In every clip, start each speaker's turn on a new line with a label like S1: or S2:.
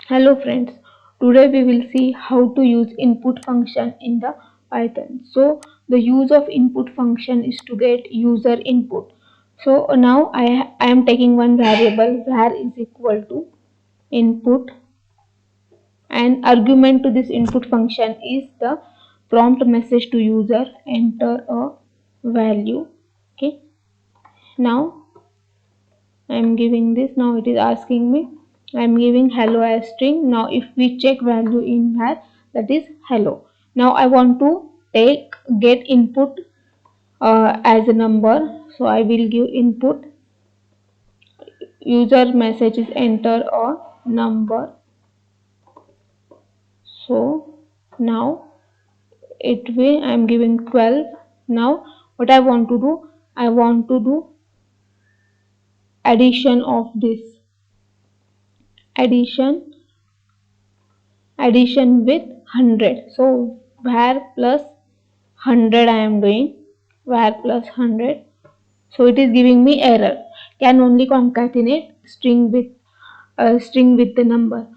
S1: Hello friends, today we will see how to use input function in the Python. So the use of input function is to get user input. So now I am taking one variable var is equal to input, and argument to this input function is the prompt message to user, enter a value. Okay, now I am giving this. Now it is asking me, I am giving hello as string. Now if we check value in var, that is hello. Now I want to get input as a number. So I will give input, user message is enter a number. So now it will, I am giving 12. Now what I want to do, I want to do addition of this, addition with 100. So var plus 100 I am doing, var plus 100. So it is giving me error, can only concatenate string with the number,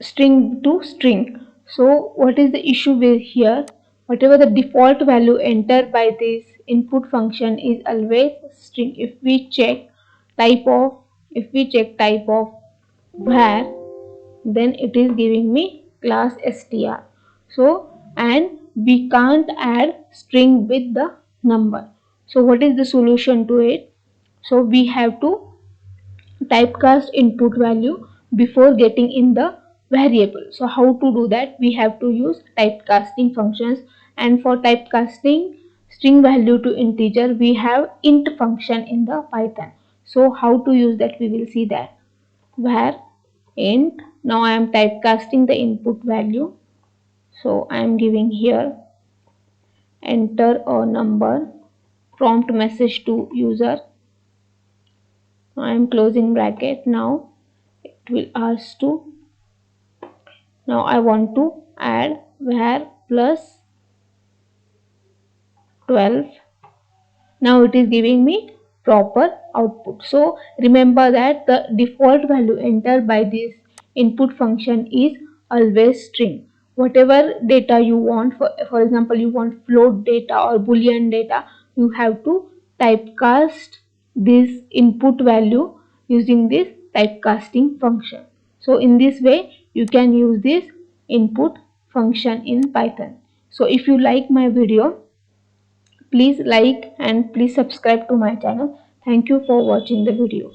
S1: string to string. So what is the issue with here? Whatever the default value entered by this input function is always string. If we check type of var, then it is giving me class str. So and we can't add string with the number. So what is the solution to it? So we have to typecast input value before getting in the variable. So how to do that? We have to use typecasting functions, and for typecasting string value to integer we have int function in the Python. So how to use that, we will see that. Var int, now I am typecasting the input value. So I am giving here enter a number, prompt message to user. I am closing bracket. Now it will ask to, now I want to add var plus 12. Now it is giving me proper output. So remember that the default value entered by this input function is always string. Whatever data you want, for example you want float data or boolean data, you have to typecast this input value using this typecasting function. So in this way you can use this input function in Python. So if you like my video, please like and please subscribe to my channel. Thank you for watching the video.